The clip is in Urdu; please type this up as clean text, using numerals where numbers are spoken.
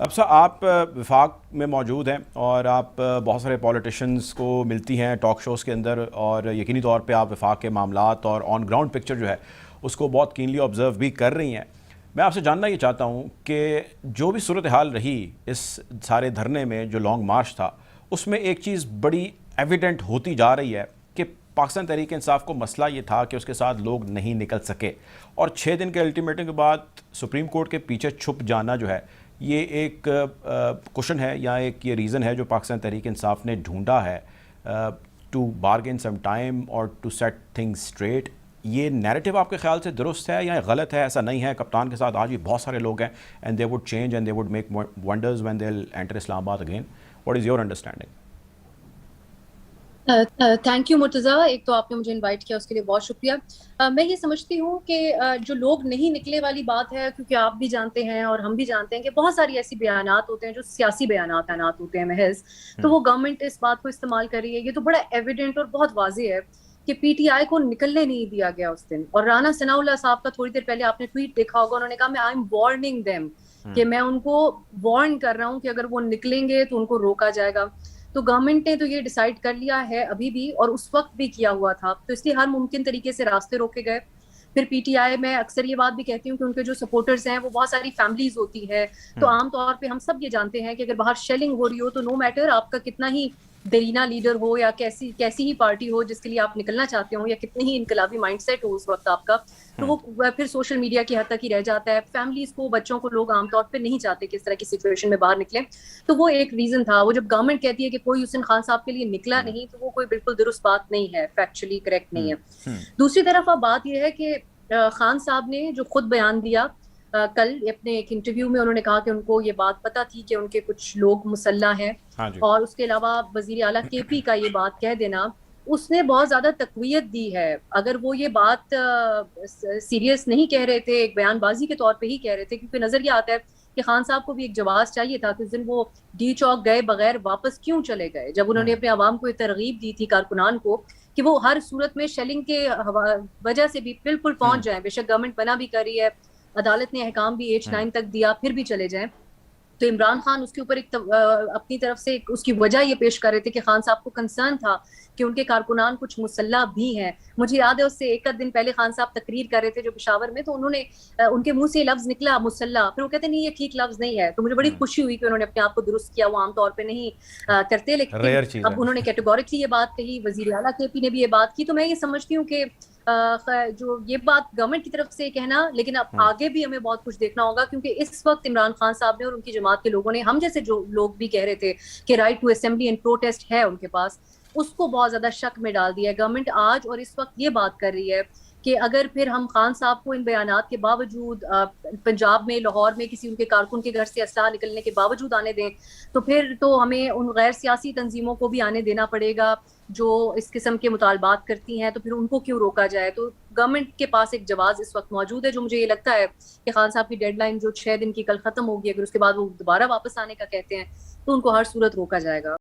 اب سر آپ وفاق میں موجود ہیں اور آپ بہت سارے پولیٹیشنز کو ملتی ہیں ٹاک شوز کے اندر، اور یقینی طور پہ آپ وفاق کے معاملات اور آن گراؤنڈ پکچر جو ہے اس کو بہت کینلی آبزرو بھی کر رہی ہیں۔ میں آپ سے جاننا یہ چاہتا ہوں کہ جو بھی صورتحال رہی اس سارے دھرنے میں، جو لانگ مارچ تھا، اس میں ایک چیز بڑی ایویڈنٹ ہوتی جا رہی ہے کہ پاکستان تحریک انصاف کو مسئلہ یہ تھا کہ اس کے ساتھ لوگ نہیں نکل سکے، اور 6 دن کے الٹیمیٹم کے بعد سپریم کورٹ کے پیچھے چھپ جانا جو ہے یہ ایک کوشن ہے یا ایک یہ ریزن ہے جو پاکستان تحریک انصاف نے ڈھونڈا ہے ٹو بارگین سم ٹائم اور ٹو سیٹ تھنگز اسٹریٹ۔ یہ نیریٹو آپ کے خیال سے درست ہے یا غلط ہے؟ ایسا نہیں ہے، کپتان کے ساتھ آج بھی بہت سارے لوگ ہیں and they would change and they would make wonders when they will enter Islamabad again. What is your understanding? Thank you Murtaza, ایک تو آپ نے مجھے انوائٹ کیا اس کے لیے بہت شکریہ۔ میں یہ سمجھتی ہوں کہ جو لوگ نہیں نکلے والی بات ہے، کیونکہ آپ بھی جانتے ہیں اور ہم بھی جانتے ہیں کہ بہت ساری ایسی بیانات ہوتے ہیں جو سیاسی بیانات ہوتے ہیں محض، تو وہ گورنمنٹ اس بات کو استعمال کر رہی ہے۔ یہ تو بڑا ایویڈنٹ اور بہت واضح ہے کہ پی ٹی آئی کو نکلنے نہیں دیا گیا اس دن، اور رانا ثناء اللہ صاحب کا تھوڑی دیر پہلے آپ نے ٹویٹ دیکھا ہوگا، انہوں نے کہا میں آئی ایم وارننگ دیم، کہ میں ان کو وارن کر رہا ہوں کہ اگر وہ نکلیں گے تو ان کو روکا جائے گا۔ تو گورنمنٹ نے تو یہ ڈیسائیڈ کر لیا ہے ابھی بھی، اور اس وقت بھی کیا ہوا تھا، تو اس لیے ہر ممکن طریقے سے راستے روکے گئے۔ پھر پی ٹی آئی میں اکثر یہ بات بھی کہتی ہوں کہ ان کے جو سپورٹرز ہیں وہ بہت ساری فیملیز ہوتی ہے، تو عام طور پہ ہم سب یہ جانتے ہیں کہ اگر باہر شیلنگ ہو رہی ہو تو نو میٹر آپ کا کتنا ہی دیرینہ لیڈر ہو یا کیسی ہی پارٹی ہو جس کے لیے آپ نکلنا چاہتے ہو، یا کتنی ہی انقلابی مائنڈ سیٹ ہو اس وقت آپ کا، تو وہ پھر سوشل میڈیا کی حد تک ہی رہ جاتا ہے۔ فیملیز کو، بچوں کو لوگ عام طور پہ نہیں چاہتے کہ اس طرح کی سچویشن میں باہر نکلیں، تو وہ ایک ریزن تھا۔ وہ جب گورنمنٹ کہتی ہے کہ کوئی حسین خان صاحب کے لیے نکلا نہیں، تو وہ کوئی بالکل درست بات نہیں ہے، فیکچولی کریکٹ نہیں ہے۔ دوسری طرف اب بات یہ ہے کہ خان صاحب نے جو خود بیان دیا کل اپنے ایک انٹرویو میں، انہوں نے کہا کہ ان کو یہ بات پتہ تھی کہ ان کے کچھ لوگ مسلح ہیں، اور اس کے علاوہ وزیر اعلیٰ کے پی کا یہ بات کہہ دینا اس نے بہت زیادہ تقویت دی ہے۔ اگر وہ یہ بات سیریس نہیں کہہ رہے تھے، ایک بیان بازی کے طور پہ ہی کہہ رہے تھے، کیونکہ نظر یہ آتا ہے کہ خان صاحب کو بھی ایک جواز چاہیے تھا کہ اس دن وہ ڈی چوک گئے بغیر واپس کیوں چلے گئے، جب انہوں نے اپنے عوام کو یہ ترغیب دی تھی، کارکنان کو، کہ وہ ہر صورت میں شیلنگ کے وجہ سے بھی بالکل پہنچ جائیں، بے شک گورنمنٹ بنا بھی کر رہی ہے، عدالت نے احکام بھی ایج 9 تک دیا، پھر بھی چلے جائیں۔ تو عمران خان اس کے اوپر ایک اپنی طرف سے اس کی وجہ یہ پیش کر رہے تھے کہ خان صاحب کو کنسرن تھا کہ ان کے کارکنان کچھ مسلح بھی ہیں۔ مجھے یاد ہے اس سے ایک دن پہلے خان صاحب تقریر کر رہے تھے جو پشاور میں، تو انہوں نے ان کے منہ سے لفظ نکلا مسلح، پھر وہ کہتے نہیں یہ ٹھیک لفظ نہیں ہے، تو مجھے بڑی خوشی ہوئی کہ انہوں نے اپنے آپ کو درست کیا، وہ عام طور پہ نہیں کرتے، لیکن اب انہوں نے کیٹیگورکلی یہ بات کہی، وزیر اعلیٰ کے پی نے بھی یہ بات کی۔ تو میں یہ سمجھتی ہوں کہ جو یہ بات گورنمنٹ کی طرف سے کہنا، لیکن اب آگے بھی ہمیں بہت کچھ دیکھنا ہوگا، کیونکہ اس وقت عمران خان صاحب نے اور ان کی جماعت کے لوگوں نے، ہم جیسے جو لوگ بھی کہہ رہے تھے کہ right to assembly and protest ہے ان کے پاس، اس کو بہت زیادہ شک میں ڈال دیا ہے۔ گورنمنٹ آج اور اس وقت یہ بات کر رہی ہے کہ اگر پھر ہم خان صاحب کو ان بیانات کے باوجود پنجاب میں، لاہور میں کسی ان کے کارکن کے گھر سے اسلحہ نکلنے کے باوجود آنے دیں، تو پھر تو ہمیں ان غیر سیاسی تنظیموں کو بھی آنے دینا پڑے گا جو اس قسم کے مطالبات کرتی ہیں، تو پھر ان کو کیوں روکا جائے؟ تو گورنمنٹ کے پاس ایک جواز اس وقت موجود ہے، جو مجھے یہ لگتا ہے کہ خان صاحب کی ڈیڈ لائن جو 6 دن کی کل ختم ہوگی، اگر اس کے بعد وہ دوبارہ واپس آنے کا کہتے ہیں تو ان کو ہر صورت روکا جائے گا۔